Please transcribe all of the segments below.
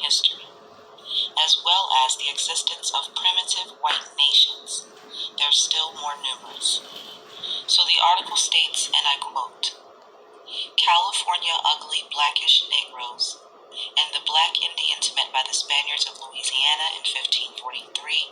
history, as well as the existence of primitive white nations. They're still more numerous. So the article states, and I quote, California ugly blackish Negroes and the black Indians met by the Spaniards of Louisiana in 1543,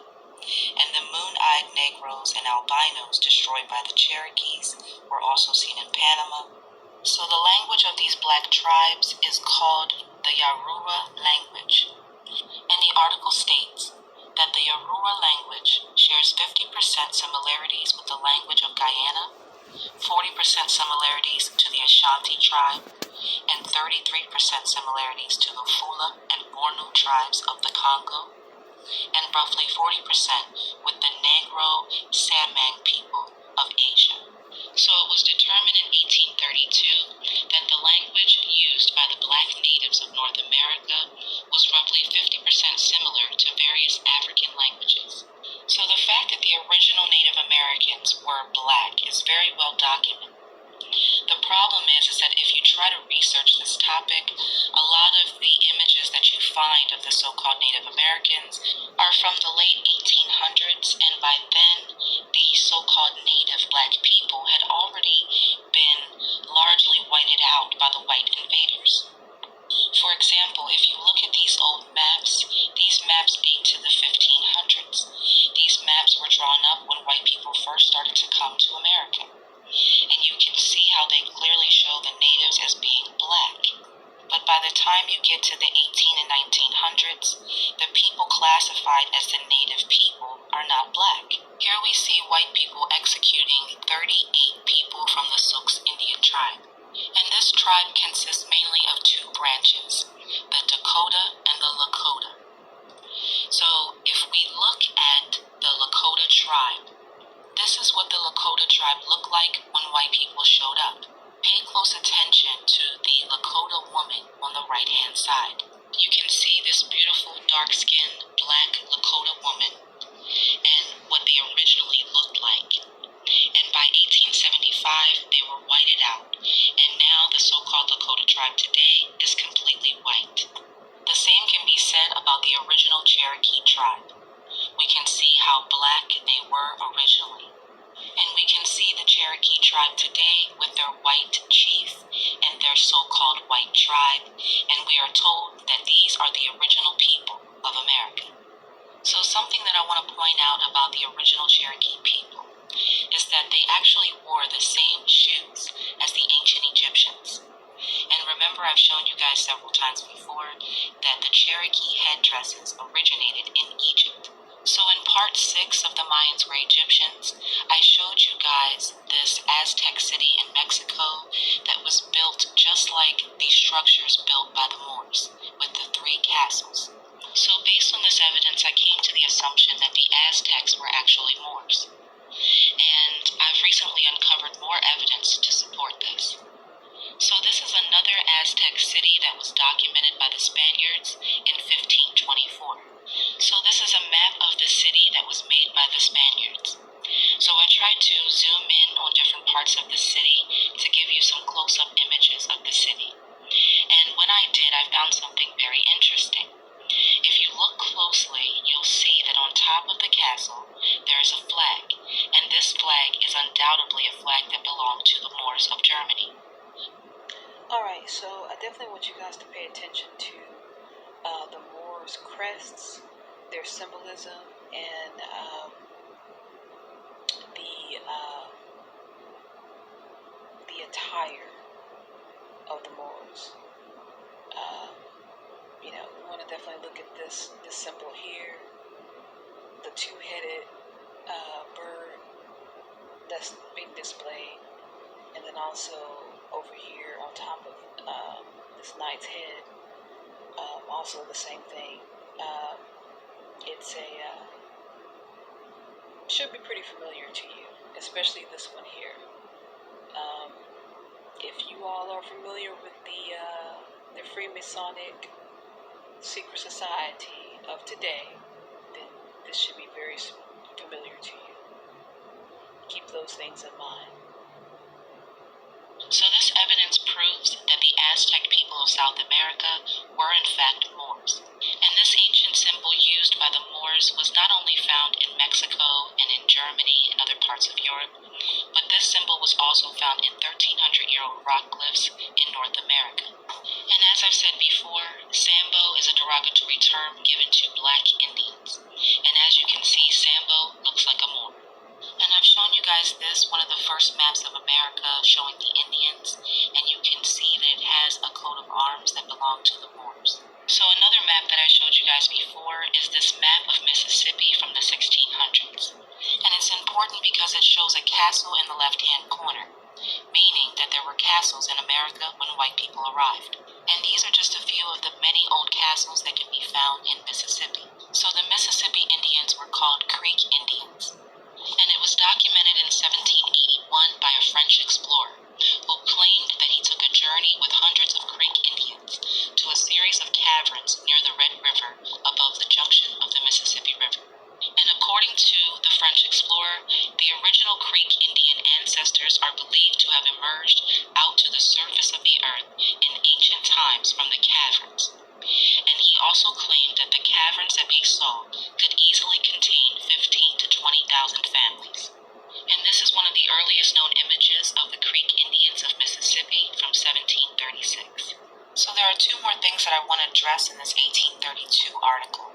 and the moon-eyed Negroes and albinos destroyed by the Cherokees were also seen in Panama. So the language of these black tribes is called the Yaruba language, and the article states that the Yaruba language shares 50% similarities with the language of Guyana, 40% similarities to the Ashanti tribe, and 33% similarities to the Fula and Bornu tribes of the Congo, and roughly 40% with the Negro Samang people of Asia. So it was determined in 1832 that the language used by the black natives of North America was roughly 50% similar to various African languages. So the fact that the original Native Americans were black is very well documented. The problem is that if you try to research this topic, a lot of the images that you find of the so-called Native Americans are from the late 1800s, and by then, these so-called native black people had already been largely whited out by the white invaders. For example, if you look at these old maps, these maps date to the 1500s. These maps were drawn up when white people first started to come to America. And you can see how they clearly show the natives as being black. But by the time you get to the 18 and 1900s, the people classified as the native people are not black. Here we see white people executing 38 people from the Sioux Indian tribe. And this tribe consists mainly of two branches, the Dakota and the Lakota. So if we look at the Lakota tribe, this is what the Lakota tribe looked like when white people showed up. Pay close attention to the Lakota woman on the right-hand side. You can see this beautiful, dark-skinned, black Lakota woman and what they originally looked like. And by 1875, they were whited out, and now the so-called Lakota tribe today is completely white. The same can be said about the original Cherokee tribe. We can see how black they were originally. And we can see the Cherokee tribe today with their white chief and their so-called white tribe, and we are told that these are the original people of America. So something that I want to point out about the original Cherokee people is that they actually wore the same shoes as the ancient Egyptians. And remember, I've shown you guys several times before that the Cherokee headdresses originated in Egypt. So in part 6 of The Mayans Were Egyptians, I showed you guys this Aztec city in Mexico that was built just like the structures built by the Moors, with the 3 castles. So based on this evidence, I came to the assumption that the Aztecs were actually Moors. And I've recently uncovered more evidence to support this. So this is another Aztec city that was documented by the Spaniards in 1524. So this is a map of the city that was made by the Spaniards. So I tried to zoom in on different parts of the city to give you some close-up images of the city. And when I did, I found something very interesting. If you look closely, you'll see that on top of the castle, there is a flag, and this flag is undoubtedly a flag that belonged to the Moors of Germany. Alright, so I definitely want you guys to pay attention to the Moors' crests, their symbolism, and the attire of the Moors. We want to definitely look at this symbol here, the 2-headed bird that's being displayed, and then also over here on top of this knight's head, also the same thing. It's should be pretty familiar to you, especially this one here. If you all are familiar with the Freemasonic secret society of today, then this should be very familiar to you. Keep those things in mind. So this evidence proves that the Aztec people of South America were in fact Moors. derogatory term given to black Indians. And as you can see, Sambo looks like a Moor. And I've shown you guys this, one of the first maps of America showing the Indians, and you can see that it has a coat of arms that belong to the Moors. So another map that I showed you guys before is this map of Mississippi from the 1600s. And it's important because it shows a castle in the left-hand corner, meaning that there were castles in America when white people arrived. And these are just a few of the many old castles that can be found in Mississippi. So the Mississippi Indians were called Creek Indians. And it was documented in 1781 by a French explorer who claimed that he took a journey with hundreds of Creek Indians to a series of caverns near the Red River above the junction of the Mississippi River. And according to the French explorer, the original Creek Indian ancestors are believed to have emerged out to the surface of the earth in ancient times from the caverns. And he also claimed that the caverns that they saw could easily contain 15 to 20,000 families. And this is one of the earliest known images of the Creek Indians of Mississippi from 1736. So there are two more things that I want to address in this 1832 article.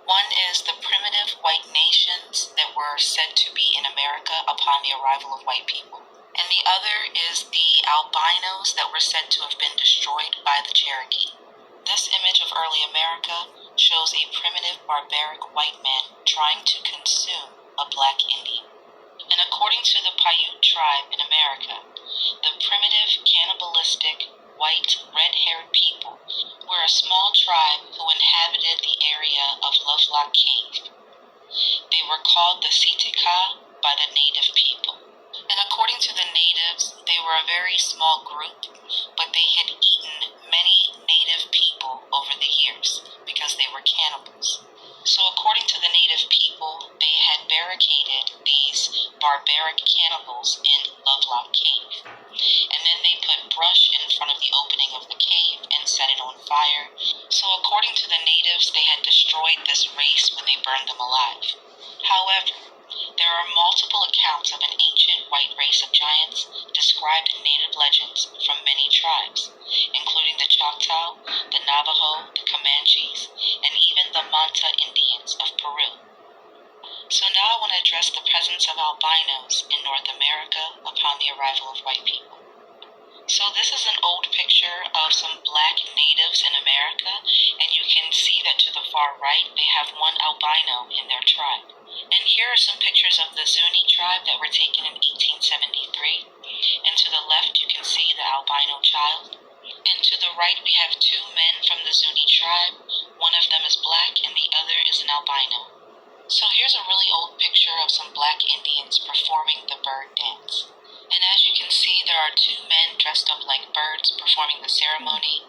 One is the primitive white nations that were said to be in America upon the arrival of white people. And the other is the albinos that were said to have been destroyed by the Cherokee. This image of early America shows a primitive barbaric white man trying to consume a black Indian. And according to the Paiute tribe in America, the primitive, cannibalistic, white, red-haired people were a small tribe who inhabited the area of Lovelock Cave. They were called the Sitka by the native people. And according to the natives, they were a very small group, but they had eaten many native people over the years because they were cannibals. So according to the native people, they had barricaded these barbaric cannibals in Lovelock Cave. And then they put brush in front of the opening of the cave and set it on fire. So according to the natives, they had destroyed this race when they burned them alive. However, there are multiple accounts of an ancient white race of giants described in native legends from many tribes, including the Choctaw, the Navajo, the Comanches, and even the Manta Indians of Peru. So now I want to address the presence of albinos in North America upon the arrival of white people. So this is an old picture of some black natives in America, and you can see that to the far right, they have one albino in their tribe. And here are some pictures of the Zuni tribe that were taken in 1873. And to the left, you can see the albino child. And to the right, we have two men from the Zuni tribe. One of them is black, and the other is an albino. So here's a really old picture of some black Indians performing the bird dance. And as you can see, there are two men dressed up like birds performing the ceremony,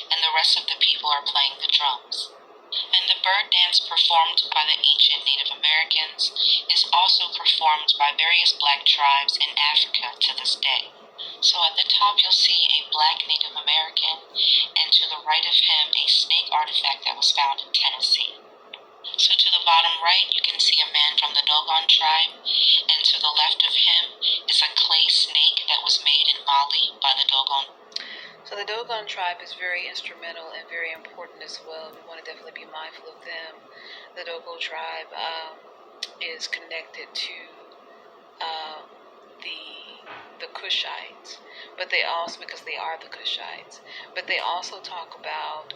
and the rest of the people are playing the drums. And the bird dance performed by the ancient Native Americans is also performed by various black tribes in Africa to this day. So at the top you'll see a black Native American, and to the right of him a snake artifact that was found in Tennessee. So to the bottom right, you can see a man from the Dogon tribe, and to the left of him is a clay snake that was made in Mali by the Dogon. So the Dogon tribe is very instrumental and very important as well. We want to definitely be mindful of them. The Dogon tribe is connected to the Kushites, but they also, because they are the Kushites, but they also talk about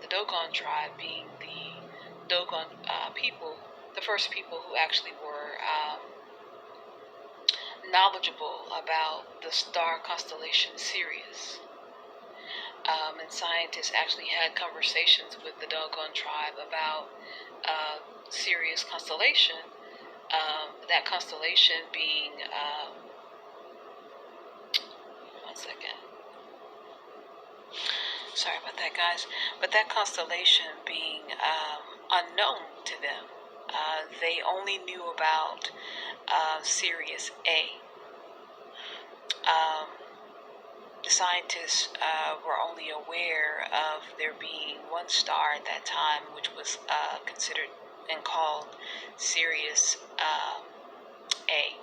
the Dogon tribe being the Dogon people, the first people who actually were knowledgeable about the star constellation Sirius. And scientists actually had conversations with the Dogon tribe about Sirius constellation, that constellation being, one second, sorry about that guys, but that constellation being unknown to them. They only knew about Sirius A. The scientists were only aware of there being one star at that time, which was considered and called Sirius A.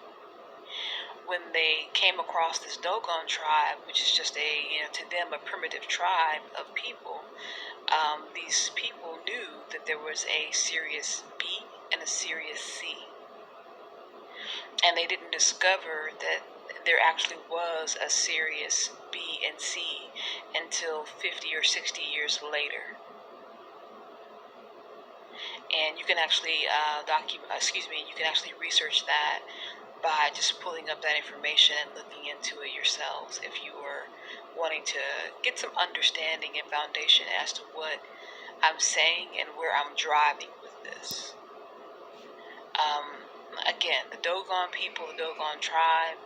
When they came across this Dogon tribe, which is just to them, a primitive tribe of people, these people knew that there was a Sirius B and a Sirius C. And they didn't discover that there actually was a Sirius B and C until 50 or 60 years later. And you can actually you can actually research that by just pulling up that information and looking into it yourselves if you are wanting to get some understanding and foundation as to what I'm saying and where I'm driving with this. Again, the Dogon people, the Dogon tribe,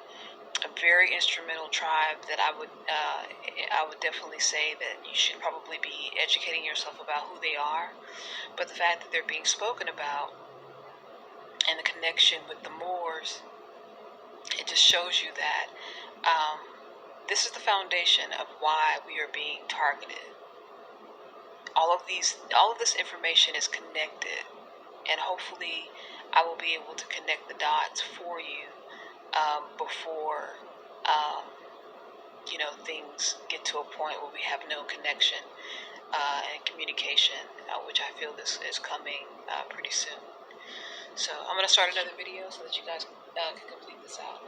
a very instrumental tribe that I would definitely say that you should probably be educating yourself about who they are. But the fact that they're being spoken about and the connection with the Moors, it just shows you that this is the foundation of why we are being targeted. All of this information is connected, and hopefully I will be able to connect the dots for you before things get to a point where we have no connection and communication, which I feel this is coming pretty soon. So I'm going to start another video so that you guys can complete this out.